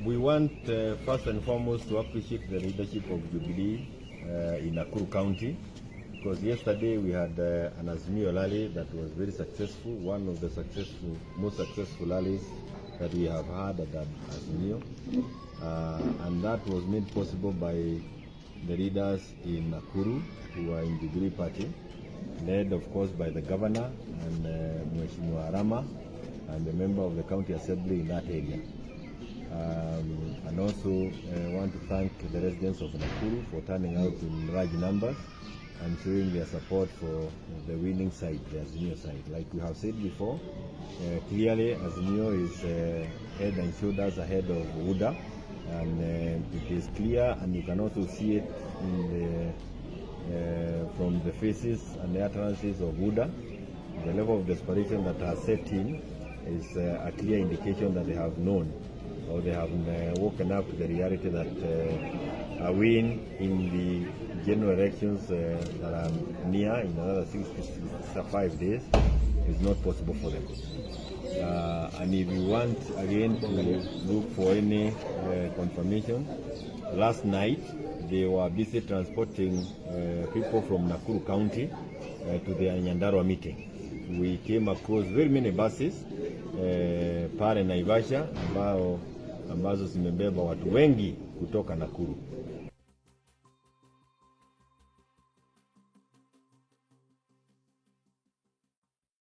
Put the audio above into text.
We want first and foremost to appreciate the leadership of Jubilee in Nakuru County, because yesterday we had an Azimio rally that was very successful, one of the most successful rallies that we have had at Azimio, and that was made possible by the leaders in Nakuru who are in Jubilee Party, led of course by the governor and Mheshimiwa Rama and the member of the county assembly in that area. And also want to thank the residents of Nakuru for turning out in large numbers and showing their support for the winning side, the Azimio side. Like we have said before, clearly Azimio is head and shoulders ahead of UDA, and it is clear, and you can also see it in from the faces and the utterances of UDA. The level of desperation that has set in is a clear indication that they have known, or they have woken up to the reality that a win in the general elections that are near in another 65 days is not possible for them. And if you want again to look for any confirmation, last night they were busy transporting people from Nakuru County to their Nyandarua meeting. We came across very many buses pale Naivasha ambazo zimebeba watu wengi kutoka Nakuru.